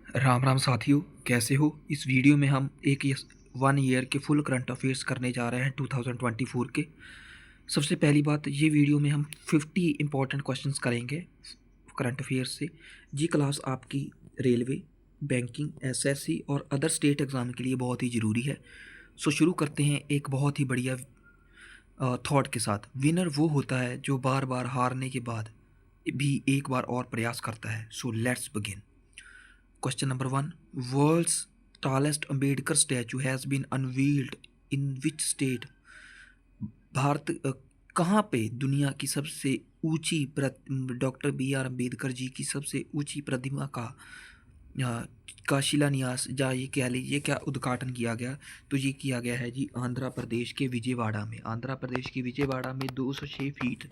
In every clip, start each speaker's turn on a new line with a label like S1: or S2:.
S1: राम राम साथियों, कैसे हो। इस वीडियो में हम एक 1 ईयर के फुल करंट अफेयर्स करने जा रहे हैं 2024 के। सबसे पहली बात, ये वीडियो में हम 50 इंपॉर्टेंट क्वेश्चंस करेंगे करंट अफेयर्स से। जी क्लास आपकी रेलवे, बैंकिंग, एसएससी और अदर स्टेट एग्ज़ाम के लिए बहुत ही ज़रूरी है। सो शुरू करते हैं एक बहुत ही बढ़िया थॉट के साथ। विनर वो होता है जो बार बार हारने के बाद भी एक बार और प्रयास करता है। So let's begin. Question number 1. World's tallest Ambedkar statue has been unveiled in which state? Bharat कहाँ पे दुनिया की सबसे ऊंची doctor B are Ambedkar ji की सबसे ऊंची प्रतिमा का शिलान्यास, या ये कह लीजिए क्या उद्घाटन किया गया। तो ये किया गया है जी आंध्र प्रदेश के विजयवाड़ा में। आंध्र प्रदेश की विजयवाड़ा में 206 फीट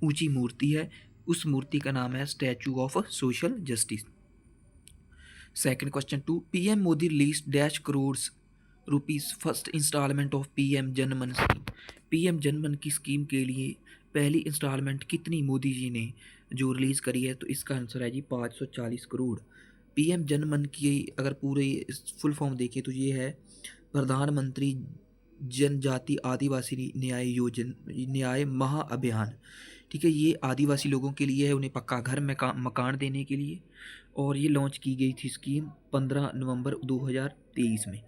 S1: ऊंची मूर्ति है। उस मूर्ति का नाम है statue of social justice. Second question 2. PM Modi released dash crores rupees first instalment of PM Janman scheme. PM Janman की स्कीम के लिए पहली इंस्टॉलमेंट कितनी मोदी जी ने जो रिलीज़ करी है? तो इसका आंसर है जी 540 करोड़। पीएम जनमन की अगर पूरे फुल फॉर्म देखें तो ये है प्रधानमंत्री जनजाति आदिवासी न्याय महाअभियान। ठीक है, ये आदिवासी लोगों के लिए है, उन्हें पक्का घर में मकान देने के लिए। और ये लॉन्च की गई थी स्कीम 15 नवंबर 2023 में।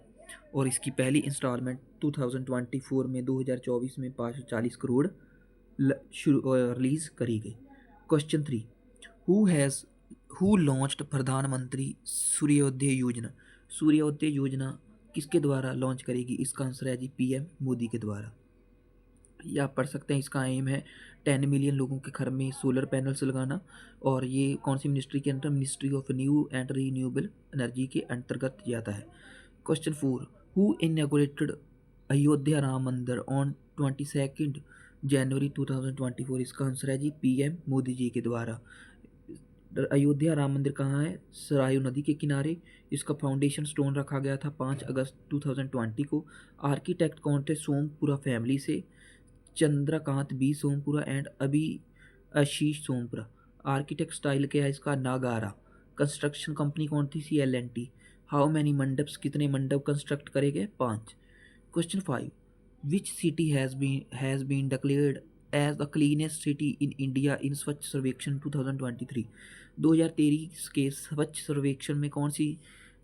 S1: और इसकी पहली इंस्टॉलमेंट 2024 में 2024 में 540 करोड़ रिलीज़ करी गई। क्वेश्चन 3. हु लॉन्च्ड प्रधानमंत्री सूर्योदय योजना। सूर्योदय योजना किसके द्वारा लॉन्च करेगी? इसका आंसर है जी पीएम मोदी के द्वारा। ये आप पढ़ सकते हैं। इसका एम है 10 मिलियन लोगों के घर में सोलर पैनल्स लगाना। और ये कौन सी मिनिस्ट्री के अंदर? Ministry of new and renewable energy के अंतर्गत जाता है। Question 4. Who inaugurated Ayodhya Ram मंदिर ऑन 22 जनवरी 2024? इसका आंसर है जी पीएम मोदी जी के द्वारा। अयोध्या राम मंदिर कहाँ है? सरायू नदी के किनारे। इसका फाउंडेशन स्टोन रखा गया था 5 अगस्त 2020 को। आर्किटेक्ट कौन थे? सोमपुरा फैमिली से चंद्रकांत बी सोमपुरा एंड अभी आशीष सोमपुरा। आर्किटेक्ट स्टाइल क्या है इसका? नागारा। कंस्ट्रक्शन कंपनी कौन थी? CL&T। हाउ मैनी मंडप्स, कितने मंडप कंस्ट्रक्ट करे गए? 5। Question 5. Which city has been declared as the cleanest city in India in Swachh Survekshan 2023? 2023 के स्वच्छ सर्वेक्षण में कौन सी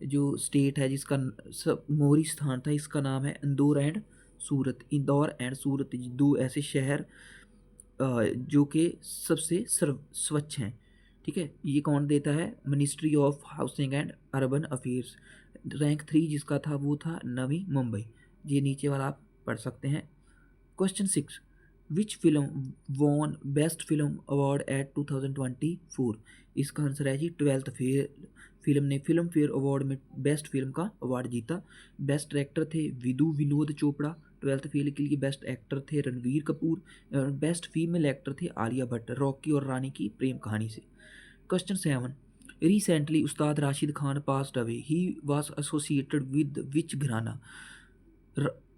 S1: जो स्टेट है जिसका मोहरी स्थान था? इसका नाम है इंदौर एंड सूरत। इंदौर एंड सूरत दो ऐसे शहर जो कि सबसे स्वच्छ हैं। ठीक है, ये कौन देता है? Ministry of housing and urban affairs. Rank 3 जिसका था वो था नवी मुंबई। ये नीचे वाला आप पढ़ सकते हैं। Question 6. Which film won best film award at 2024? इसका आंसर है जी 12th फिल्म ने फिल्म फेयर अवार्ड में बेस्ट फिल्म का अवार्ड जीता। बेस्ट एक्टर थे विनोद चोपड़ा। 12th फेल के लिए बेस्ट एक्टर थे Ranveer Kapoor. Best female actor थे आलिया भट्ट, रॉकी और रानी की प्रेम कहानी से। Question 7. Recently Ustad Rashid Khan passed away. He was associated with विच घराना?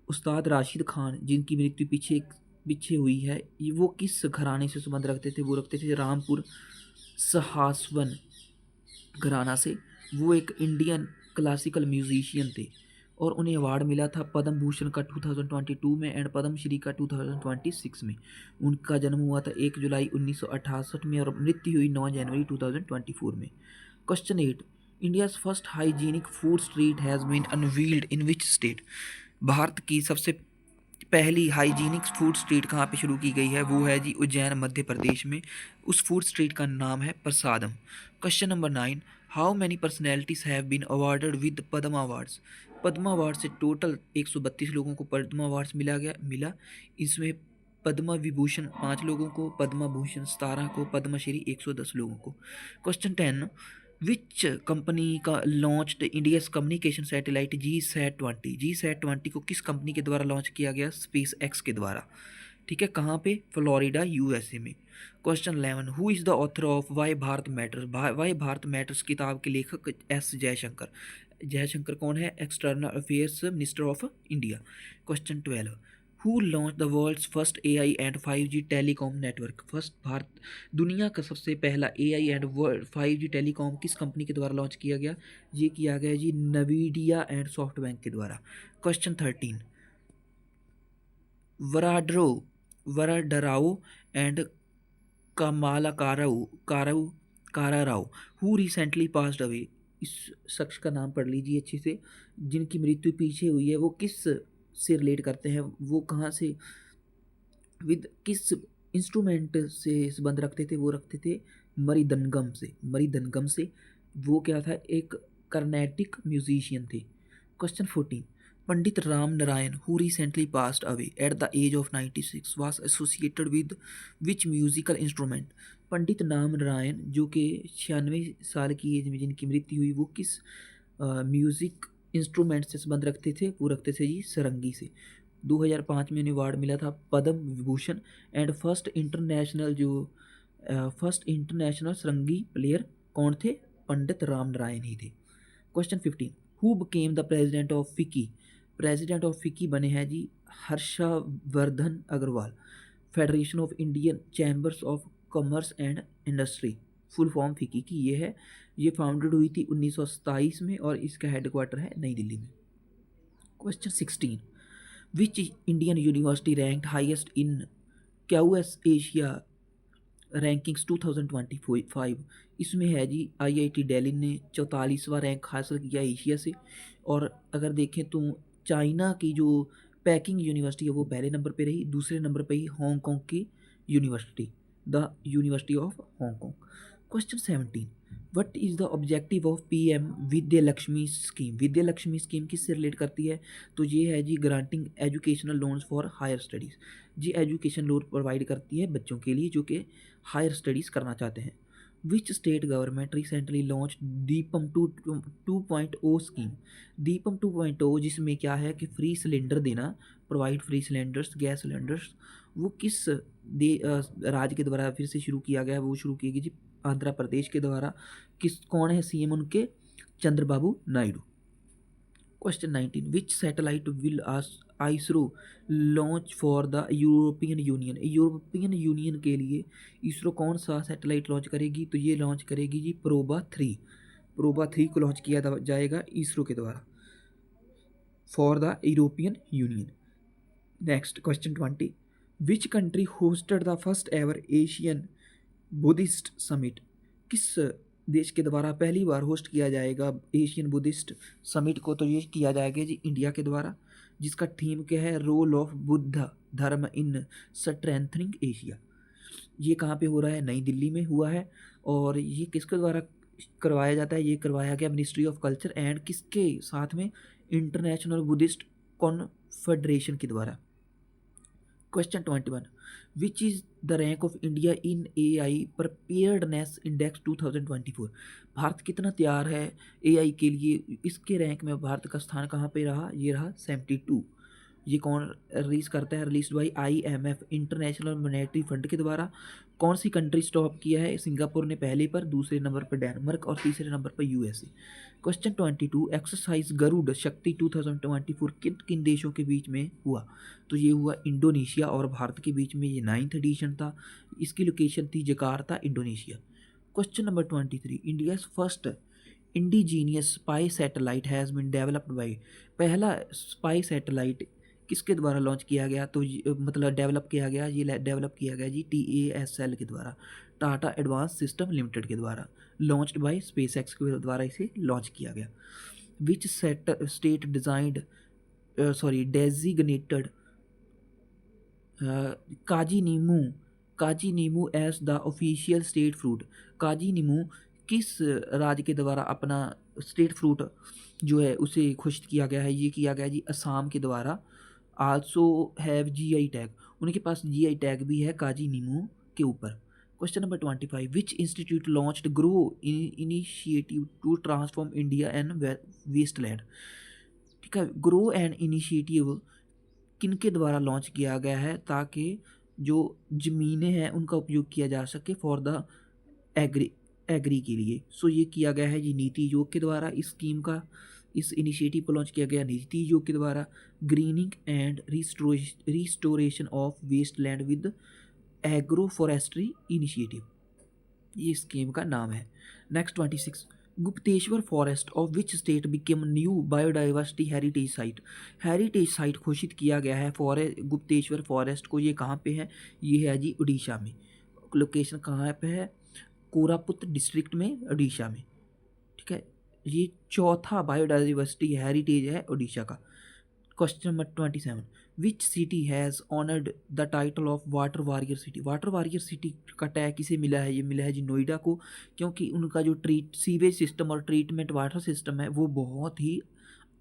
S1: उस्ताद राशिद खान जिनकी मृत्यु पीछे हुई है, वो किस घराने से संबंध रखते थे? वो रखते थे रामपुर सहासवन घराना से। वो एक इंडियन क्लासिकल म्यूजिशियन थे और उन्हें अवार्ड मिला था पद्म भूषण का 2022 में एंड पद्म श्री का 2026 में। उनका जन्म हुआ था 1 जुलाई 1968 में और मृत्यु हुई 9 जनवरी 2024 में। Question 8. India's first hygienic food street has been unveiled in which state? Bharat की सबसे पहली हाइजीनिक फूड स्ट्रीट कहाँ पे शुरू की गई है? वो है जी उज्जैन, मध्य प्रदेश में। उस फूड स्ट्रीट का नाम है Prasadam. Question number 9. How many personalities have been awarded with Padma awards? Padma award से टोटल 132 लोगों को पद्म अवार्ड्स मिला। इसमें पद्म विभूषण 5 लोगों को, पद्म भूषण 17 को, पद्मश्री 110 लोगों को। क्वेश्चन 10. विच कंपनी का launched India's communication satellite GSAT-20? GSAT-20 को किस कंपनी के द्वारा लॉन्च किया गया? स्पेस एक्स के द्वारा। ठीक है, कहाँ पे? फ्लोरिडा, USA में। Question 11. Who is the author of why Bharat matters? Why Bharat matters किताब के लेखक S जयशंकर। जयशंकर कौन है? External affairs minister of India. Question 12. Who launch the world's first AI and 5G telecom network. First Bharat दुनिया का सबसे पहला AI एंड वर्ल्ड 5G टेलीकॉम किस कंपनी के द्वारा लॉन्च किया गया? ये किया गया जी नवीडिया एंड सॉफ्टबैंक के द्वारा। क्वेश्चन 13, वराड्रो Varadarao and Kamala Kararao who recently passed away. इस शख्स का नाम पढ़ लीजिए अच्छे से, जिनकी मृत्यु पीछे हुई है, वो किस से रिलेट करते हैं, वो कहाँ से विद किस इंस्ट्रूमेंट से संबंध रखते थे? वो रखते थे मरिदनगम से। वो क्या था? एक कर्नेटिक म्यूजिशियन थे। Question 14, Pandit Ram Narayan who recently passed away at the age of 96 was associated with which musical instrument. Pandit Ram Narayan जो कि 96 साल की एज में जिनकी मृत्यु हुई, वो किस म्यूजिक इंस्ट्रूमेंट से संबंध रखते थे? वो रखते थे जी सरंगी से। 2005 में उन्हें अवार्ड मिला था Padma Vibhushan. And first international sarangi player कौन थे? पंडित राम नारायण ही थे। Question 15, who became the president of FICCI. President of FICCI बने हैं जी Harshvardhan Agrawal. Federation of Indian Chambers of Commerce and Industry, full form FICCI की ये है। ये फाउंडेड हुई थी 1927 में और इसका हेडक्वार्टर है नई दिल्ली में। Question 16, which Indian university ranked highest in QS Asia rankings 2025। इसमें है जी IIT दिल्ली ने 44वां रैंक हासिल किया एशिया से। और अगर देखें तो चाइना की जो पेकिंग यूनिवर्सिटी है वो पहले नंबर पे रही, दूसरे नंबर पे ही हांगकांग की university, the university of Hong Kong. Question 17, what is the objective of PM Vidya Lakshmi scheme. Vidya Lakshmi scheme किससे रिलेट करती है? तो ये है जी granting educational loans for higher studies. जी एजुकेशन लोन प्रोवाइड करती है बच्चों के लिए जो कि हायर स्टडीज़ करना चाहते हैं। Which state government recently launch Deepam 2.0 scheme. Deepam 2.0 जिसमें क्या है कि फ्री सिलेंडर देना, provide free cylinders, gas cylinders, वो किस राज्य के द्वारा फिर से शुरू किया गया है? वो शुरू की गई जी आंध्र प्रदेश के द्वारा। कौन है CM उनके? Chandrababu Naidu. Question 19, which satellite will ISRO launch for the European union. European union के लिए ISRO कौन सा सैटेलाइट लॉन्च करेगी? तो ये लॉन्च करेगी जी प्रोबा 3। प्रोबा 3 को लॉन्च किया जाएगा ISRO के द्वारा for the European union. Next question 20, which country hosted the first ever Asian Buddhist summit. किस देश के द्वारा पहली बार होस्ट किया जाएगा एशियन बुद्धिस्ट समिट को? तो ये किया जाएगा जी इंडिया के द्वारा, जिसका थीम क्या है? रोल ऑफ बुद्ध धर्म इन स्ट्रेंथनिंग एशिया। ये कहाँ पे हो रहा है? नई दिल्ली में हुआ है। और ये किसके द्वारा करवाया जाता है? ये करवाया गया मिनिस्ट्री ऑफ कल्चर एंड किसके साथ में? इंटरनेशनल बुद्धिस्ट कॉन्फेडरेशन के द्वारा। Question 21, which is the rank of India in AI preparedness index 2024। Bharat कितना तैयार है AI के लिए? इसके रैंक में भारत का स्थान कहाँ पे रहा? ये रहा 72। ये कौन रिलीज करता है? Release by IMF international monetary fund के द्वारा। कौन सी कंट्री स्टॉप किया है? सिंगापुर ने पहले पर, दूसरे नंबर पर डेनमार्क और तीसरे नंबर पर USA। क्वेश्चन 22, एक्सरसाइज गरुड़ शक्ति 2024 किन किन देशों के बीच में हुआ? तो ये हुआ इंडोनेशिया और भारत के बीच में। ये 9th एडिशन था। इसकी लोकेशन थी Jakarta, Indonesia. Question number 23, India first indigenous spy satellite has been developed by. पहला स्पाई सैटेलाइट किसके द्वारा लॉन्च किया गया? तो मतलब डेवलप किया गया, ये डेवलप किया गया जी TASL के द्वारा, टाटा एडवांस सिस्टम लिमिटेड के द्वारा। लॉन्च्ड बाय SpaceX के द्वारा इसे लॉन्च किया गया। Which state designed designated Kaji Nemu as the official state fruit. Kaji Nemu किस राज्य के द्वारा अपना स्टेट फ्रूट जो है उसे घोषित किया गया है? ये किया गया जी असम के द्वारा। आल्सो हैव GI टैग, उनके पास GI टैग भी है काजी नीमू के ऊपर। Question number 25, which institute launched grow initiative to transform India and wasteland. ठीक है, ग्रो एंड इनिशिएटिव किनके द्वारा लॉन्च किया गया है ताकि जो ज़मीनें हैं उनका उपयोग किया जा सके फॉर द एग्री के लिए? सो ये किया गया है जी नीति आयोग के द्वारा। इस स्कीम का इस इनिशिएटिव को लॉन्च किया गया नीति आयोग के द्वारा। Greening and restoration of waste land with agro forestry initiative, ये स्कीम का नाम है। Next 26, Gupteswar forest of which state became new biodiversity heritage site. Heritage site घोषित किया गया है गुप्तेश्वर फॉरेस्ट को। ये कहाँ पे है? ये है जी उड़ीसा में। लोकेशन कहाँ पे है? कोरापुट डिस्ट्रिक्ट में, उड़ीसा में। ठीक है, ये चौथा बायोडाइवर्सिटी हेरिटेज है उड़ीसा का। Question number 27, which city has honoured the title of water warrior city. Water warrior city का टैग किसे मिला है? ये मिला है जी नोएडा को, क्योंकि उनका जो सीवेज सिस्टम और ट्रीटमेंट वाटर सिस्टम है वो बहुत ही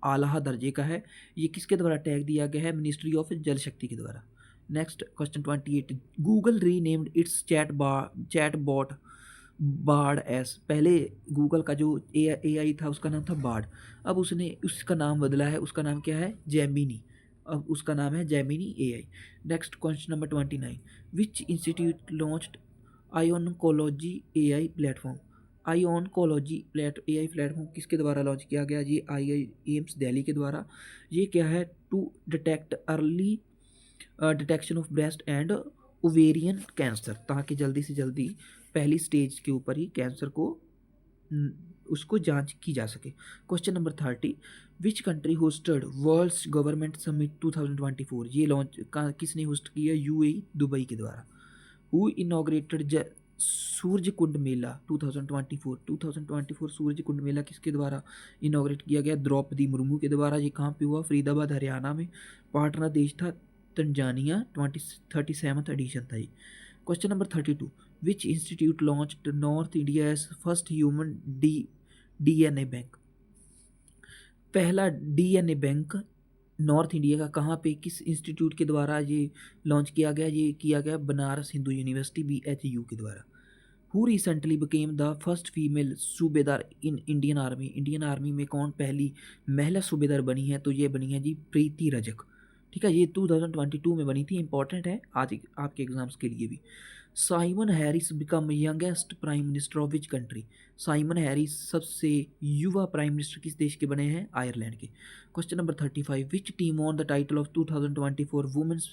S1: आला दर्जे का है। ये किसके द्वारा टैग दिया गया है? मिनिस्ट्री ऑफ जल शक्ति के द्वारा। Next question 28, Google renamed its chat bot Bard as. पहले गूगल का जो AI था उसका नाम था बार्ड, अब उसने उसका नाम बदला है, उसका नाम क्या है? जेमिनी। अब उसका नाम है Gemini AI। Next question number 29, which institute launched iOncology AI platform. IOncology AI platform किसके द्वारा लॉन्च किया गया? ये IIMS दिल्ली के द्वारा। ये क्या है? To detect early detection of breast and ovarian cancer, ताकि जल्दी से जल्दी पहली स्टेज के ऊपर ही कैंसर को उसको जांच की जा सके। Question number 30, which country hosted world's government summit 2024। ये लॉन्च किसने होस्ट किया? UAE दुबई के द्वारा। हु इनॉग्रेटेड सूर्य कुंड मेला 2024। 2024 सूर्य कुंड मेला किसके द्वारा इनॉग्रेट किया गया? द्रौपदी मुर्मू के द्वारा। ये कहाँ पे हुआ? फरीदाबाद हरियाणा में। पार्टनर देश था तंजानिया। 37th एडिशन था ये। क्वेश्चन नंबर 32, विच institute launched north India's first human DNA bank. पहला DNA बैंक नॉर्थ इंडिया का कहाँ पे, किस इंस्टीट्यूट के द्वारा ये लॉन्च किया गया? ये किया गया बनारस हिंदू यूनिवर्सिटी BHU के द्वारा। Who recently became the first female subedar in Indian army. Indian army में कौन पहली महिला सूबेदार बनी है? तो ये बनी है जी प्रीति रजक। ठीक है, ये 2022 में बनी थी, इंपॉर्टेंट है आज आपके एग्जाम्स के लिए भी। Simon Harris become youngest prime minister of which country. Simon Harris सबसे युवा प्राइम मिनिस्टर किस देश के बने हैं? आयरलैंड के। Question number 35, which team on the title of 2024 women's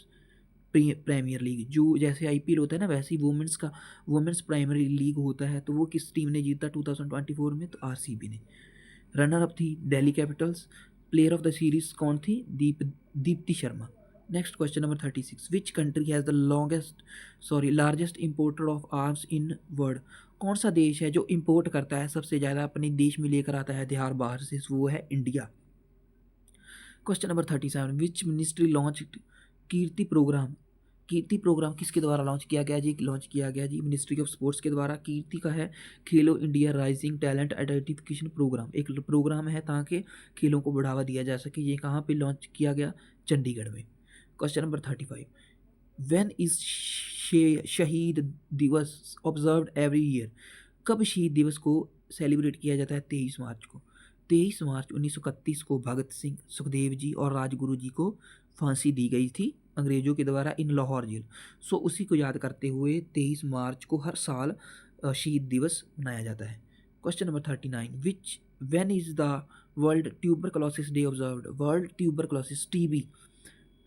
S1: premier league. जो जैसे IPL होता है ना, वैसे ही वुमेन्स प्राइमरी लीग होता है, तो वो किस टीम ने जीता 2024 में? तो RCB ने। रनर अप थी Delhi Capitals. Player of the series कौन थी? Deepti Sharma. Next question number 36, which country has the largest importer of arms in world. कौन सा देश है जो इंपोर्ट करता है सबसे ज़्यादा अपने देश में लेकर आता है हथियार बाहर से? वो है India. Question number 37, which ministry launch KIRTI programme. KIRTI programme किसके द्वारा लॉन्च किया गया जी? लॉन्च किया गया जी मिनिस्ट्री ऑफ स्पोर्ट्स के द्वारा। कीर्ति का है Khelo India rising talent identification programme, एक प्रोग्राम है ताकि खेलों को बढ़ावा दिया जा सके। ये कहाँ पे लॉन्च किया गया? चंडीगढ़ में। क्वेश्चन नंबर 35, व्हेन इज शहीद दिवस ऑब्जर्व्ड एवरी ईयर। कब शहीद दिवस को सेलिब्रेट किया जाता है? 23 मार्च को। 23 मार्च 1931 को भगत सिंह, सुखदेव जी और राजगुरु जी को फांसी दी गई थी अंग्रेजों के द्वारा इन लाहौर जेल। सो उसी को याद करते हुए 23 मार्च को हर साल शहीद दिवस मनाया जाता है। Question number 39, which when is the world tuberculosis day observed. World tuberculosis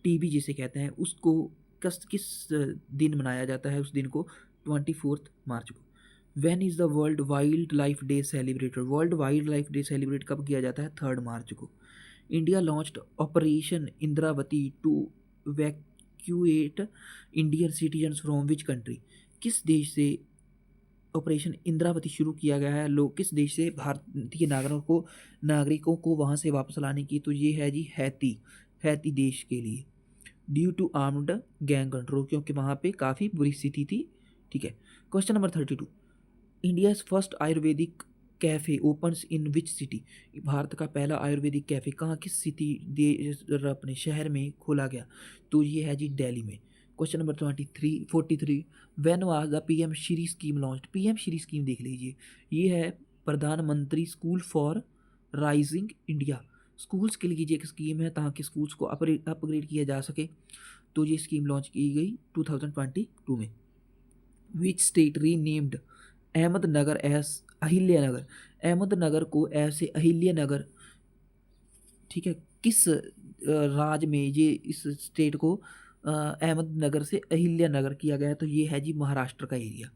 S1: TB जिसे कहते हैं उसको किस दिन मनाया जाता है? उस दिन को 24 मार्च को। When is the world wildlife day celebrated. World wildlife day celebrate कब किया जाता है? 3 मार्च को। India launched operation Indravati to evacuate Indian citizens from which country. किस देश से ऑपरेशन इंद्रावती शुरू किया गया है? लोग किस देश से भारतीय नागरिकों को वहाँ से वापस लाने की? तो ये है जी हैती देश के लिए। Due to armed gang control, क्योंकि वहाँ पे काफ़ी बुरी स्थिति थी। ठीक है, question number 32, India's first Ayurvedic cafe opens in which city. Bharat का पहला आयुर्वेदिक कैफ़े कहाँ, किस सिटी अपने शहर में खोला गया? तो ये है जी दिल्ली में। Question number 43, when was the PM Shri scheme launched. PM Shri scheme देख लीजिए, ये है प्रधानमंत्री school for rising India. Schools के लिए ये एक स्कीम है ताकि स्कूल्स को अपग्रेड किया जा सके। तो ये स्कीम लॉन्च की गई 2022 में। Which state renamed Ahmednagar S Ahilyanagar. Ahmednagar को ऐसे अहिल्यानगर ठीक है, किस राज्य में ये इस स्टेट को अहमदनगर से अहिल्यानगर किया गया है? तो ये है जी महाराष्ट्र का area.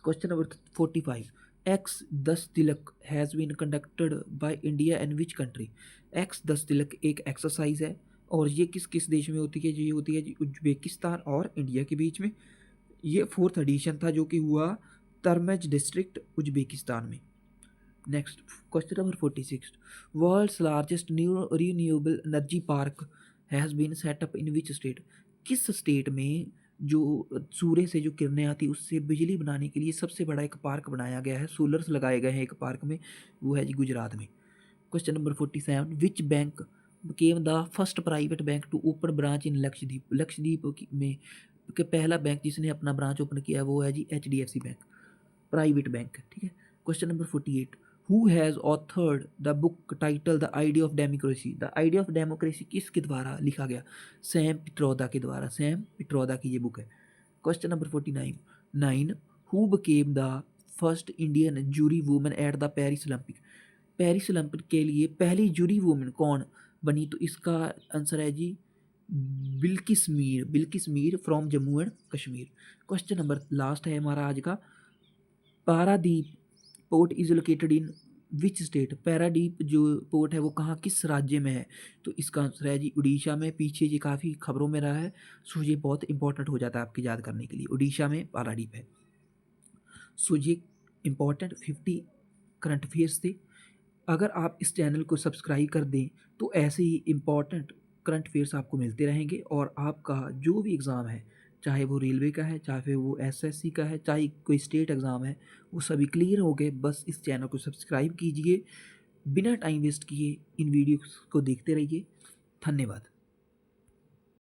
S1: Question number 45, ex 10 Tilak has been conducted by India and which country? Ex 10 Tilak एक एक्सरसाइज है और ये किस किस देश में होती है? ये होती है जी उज्बेकिस्तान और इंडिया के बीच में। ये 4th एडिशन था जो कि हुआ तरमेज डिस्ट्रिक्ट उज्बेकिस्तान में। Next question number 46, world's largest new renewable energy park has been set up in which state? किस स्टेट में जो सूर्य से जो किरणें आती उससे बिजली बनाने के लिए सबसे बड़ा एक पार्क बनाया गया है, सोलर्स लगाए गए हैं एक पार्क में, वो है जी गुजरात में। Question number 47, which bank became the first private bank to open branch in Lakshadweep? Lakshadweep में के पहला बैंक जिसने अपना ब्रांच ओपन किया है वो है जी HDFC बैंक, प्राइवेट बैंक। ठीक है। Question number 48, who has authored the book title the idea of democracy? The idea of democracy किसके द्वारा लिखा गया? सैम पित्रोदा के द्वारा, सैम पित्रोदा की ये बुक है। Question number 49, who became the first Indian jury woman at the Paris Olympic? Paris Olympic के लिए पहली जूरी वुमन कौन बनी? तो इसका आंसर है जी Bilkis Mir, Bilkis Mir from Jammu and Kashmir. Question number last है हमारा आज का, Paradip port is located in which state? Paradip जो पोर्ट है वो कहाँ किस राज्य में है? तो इसका आंसर है जी उड़ीसा में। पीछे ये काफ़ी खबरों में रहा है, सो ये बहुत इंपॉर्टेंट हो जाता है आपके याद करने के लिए। उड़ीसा में पाराडीप है। सो ये इंपॉर्टेंट 50 करंट अफेयर्स थे। अगर आप इस चैनल को सब्सक्राइब कर दें तो ऐसे ही इम्पॉर्टेंट करंट अफेयर्स आपको मिलते रहेंगे और आपका जो भी एग्ज़ाम है, चाहे वो रेलवे का है, चाहे वो एसएससी का है, चाहे कोई स्टेट एग्ज़ाम है, वो सभी क्लियर हो गए। बस इस चैनल को सब्सक्राइब कीजिए, बिना टाइम वेस्ट किए इन वीडियोस को देखते रहिए। धन्यवाद।